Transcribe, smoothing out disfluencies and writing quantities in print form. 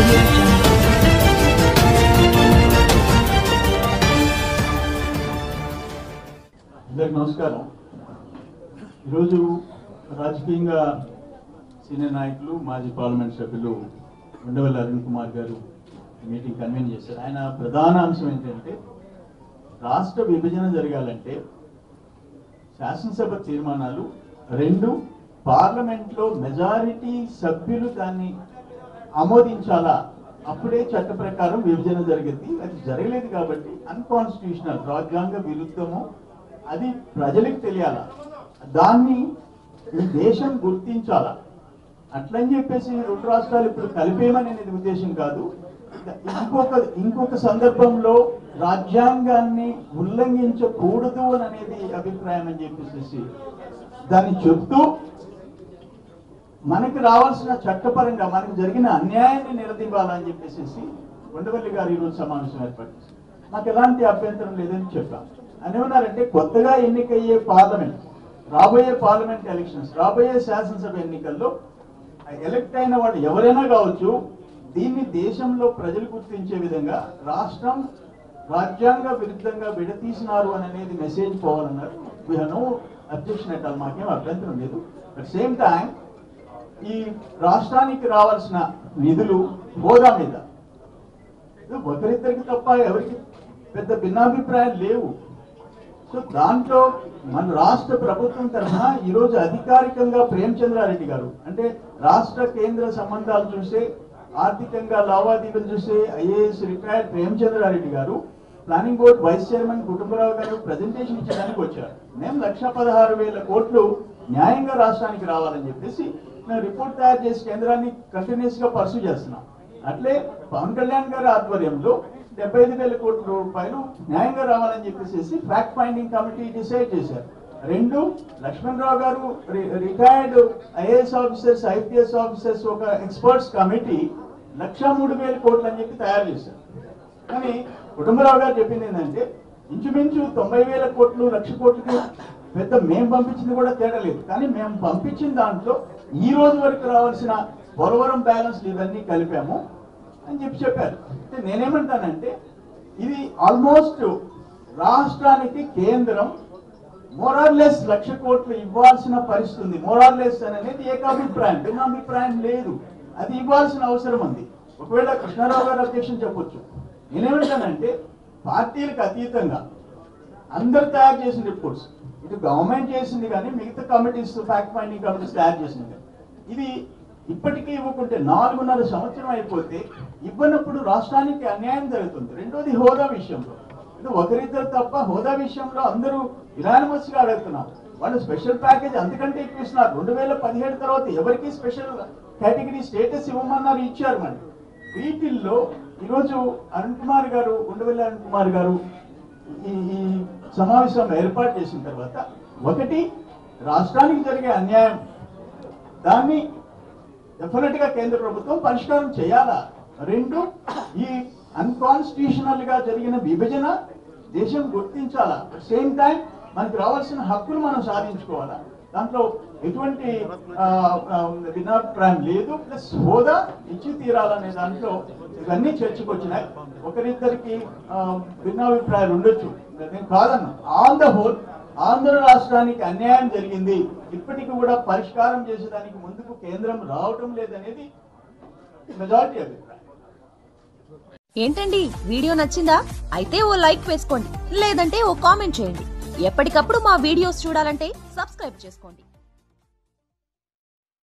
audio jungle. అందరికీ నమస్కారం. ఈరోజు రాజకీయంగా సీనియర్ నాయకులు మాజీ పార్లమెంట్ సభ్యులు ఉండవల్లి అరుణ్ కుమార్ గారు మీటింగ్ కన్వీన్ చేశారు. ఆయన ప్రధాన అంశం ఏంటంటే రాష్ట్ర విభజన జరగాలంటే శాసనసభ తీర్మానాలు 2 పార్లమెంట్లో మెజారిటీ సభ్యులు దాన్ని ఆమోదించాలా, అప్పుడే చట్ట ప్రకారం విభజన జరిగింది. అది జరగలేదు కాబట్టి అన్కాన్స్టిట్యూషనల్, రాజ్యాంగ విరుద్ధము, అది ప్రజలకు తెలియాలా, దాన్ని ఈ దేశం గుర్తించాలా. అట్లని చెప్పేసి 2 రాష్ట్రాలు ఇప్పుడు కలిపేయమని అనేది ఉద్దేశం కాదు. ఇంకొక సందర్భంలో రాజ్యాంగాన్ని ఉల్లంఘించకూడదు అని అనేది అభిప్రాయం అని చెప్పేసి దాన్ని చెప్తూ మనకి రావాల్సిన చట్టపరంగా మనకు జరిగిన అన్యాయాన్ని నిలదీయాలని చెప్పేసి ఉండవల్లి గారు ఈరోజు సమావేశం ఏర్పాటు చేశారు. మాకు ఎలాంటి అభ్యంతరం లేదని చెప్పాం. అని ఏమన్నారంటే కొత్తగా ఎన్నికయ్యే రాబోయే పార్లమెంట్ ఎలక్షన్స్, రాబోయే శాసనసభ ఎన్నికల్లో ఎలక్ట్ అయిన వాడు ఎవరైనా కావచ్చు, దీన్ని దేశంలో ప్రజలు గుర్తించే విధంగా రాష్ట్రం రాజ్యాంగ విరుద్ధంగా విడతీసినారు అని అనేది మెసేజ్ పోవాలన్నారు. We have no objection at all, మాకేం అభ్యంతరం లేదు. అట్ సేమ్ టైం ఈ రాష్ట్రానికి రావాల్సిన నిధులు హోదా మీద ఒకరిద్దరికి తప్ప ఎవరికి పెద్ద భిన్నాభిప్రాయాలు లేవు. సో దాంట్లో మన రాష్ట్ర ప్రభుత్వం తరఫున ఈరోజు అధికారికంగా ప్రేమచంద్రారెడ్డి గారు, అంటే రాష్ట్ర కేంద్ర సంబంధాలు చూసే, ఆర్థికంగా లావాదేవీలు చూసే ఐఏఎస్ రిటైర్డ్ ప్రేమచంద్రారెడ్డి గారు planning board vice chairman Kutumba Rao గారు ప్రజెంటేషన్ ఇచ్చడానికి వచ్చారు. మేము 1,16,000 కోట్లు న్యాయంగా రాష్ట్రానికి రావాలని చెప్పేసి మేము రిపోర్ట్ తయారు చేసి కేంద్రాన్ని కంటిన్యూస్ గా పర్సూ చేస్తున్నాం. అట్లే పవన్ కళ్యాణ్ గారి ఆధ్వర్యంలో 75,000 కోట్ల రూపాయలు న్యాయంగా రావాలని చెప్పేసి ఫ్యాక్ట్ ఫైండింగ్ కమిటీ డిసైడ్ చేశారు. 2 లక్ష్మణరావు గారు retired IAS officers, IPS officers ఒక ఎక్స్పర్ట్స్ కమిటీ 1,03,000 కోట్లు అని చెప్పి తయారు చేశారు. కానీ కుటుంబరావు గారు చెప్పింది ఏంటంటే ఇంచుమించు 90,000 కోట్లు, 1,00,000 కోట్లకి పెద్ద మేము పంపించింది కూడా తేడా లేదు. కానీ మేము పంపించిన దాంట్లో ఈ రోజు వరకు రావాల్సిన పోలవరం బ్యాలెన్స్ ఇవన్నీ కలిపాము అని చెప్పారు. నేనేమంటానంటే ఇది ఆల్మోస్ట్ రాష్ట్రానికి కేంద్రం మోరార్లెస్ 1,00,000 కోట్లు ఇవ్వాల్సిన పరిస్థితి ఉంది. మోరార్లెస్ అనేది ఏకాభిప్రాయం, భిన్నాభిప్రాయం లేదు. అది ఇవ్వాల్సిన అవసరం ఉంది. ఒకవేళ కృష్ణారావు గారు అధ్యక్షుని చెప్పొచ్చు. నేనేమంటానంటే పార్టీలకు అతీతంగా అందరు తయారు చేసిన రిపోర్ట్స్, ఇటు గవర్నమెంట్ చేసింది కానీ మిగతా కమిటీస్, ఫ్యాక్ట్ ఫైండింగ్ కమిటీస్ తయారు చేసింది. ఇది ఇప్పటికీ ఇవ్వకుంటే 4.5 సంవత్సరం అయిపోతే ఇవ్వనప్పుడు రాష్ట్రానికి అన్యాయం జరుగుతుంది. రెండోది హోదా విషయంలో, ఇది ఒకరిద్దరు తప్ప హోదా విషయంలో అందరూ యునానిమస్ గా అడుగుతున్నారు. వాళ్ళు స్పెషల్ ప్యాకేజ్ అంతకంటే ఎక్కువ ఇస్తున్నారు. 2017 తర్వాత ఎవరికి స్పెషల్ కేటగిరీ స్టేటస్ ఇవ్వమన్నారు, ఇచ్చారు. మరి వీటిల్లో ఈరోజు అరుణ్ కుమార్ గారు, ఉండవల్లి అరుణ్ కుమార్ గారు ఈ సమావేశం ఏర్పాటు చేసిన తర్వాత, ఒకటి రాష్ట్రానికి జరిగే అన్యాయం, దాన్ని డెఫినెట్ గా కేంద్ర ప్రభుత్వం పరిష్కారం చేయాలా. 2 ఈ అన్కాన్స్టిట్యూషనల్ గా జరిగిన విభజన దేశం గుర్తించాలా. సేమ్ టైం మనకు రావాల్సిన హక్కులు మనం సాధించుకోవాలా. దాంట్లో ఎటువంటి భిన్నాభిప్రాయం లేదు. ప్లస్ హోదా ఇచ్చి తీరాలనే దాంట్లో ఇవన్నీ చర్చకు వచ్చినాయి. ఒకరిద్దరికి భిన్నాభిప్రాయాలు ఉండొచ్చు, నేను కాదన్నా. ఆన్ ద హోల్ ఆంధ్ర రాష్ట్రానికి అన్యాయం జరిగింది, ఇప్పటికీ కూడా పరిష్కారం చేసేదానికి ముందుకు కేంద్రం రావటం లేదనేది మెజారిటీ అభిప్రాయం. ఏంటండి, వీడియో నచ్చిందా? అయితే ఓ లైక్ వేసుకోండి, లేదంటే ఓ కామెంట్ చేయండి. ఎప్పటికప్పుడు మా వీడియోస్ చూడాలంటే సబ్స్క్రైబ్ చేసుకోండి.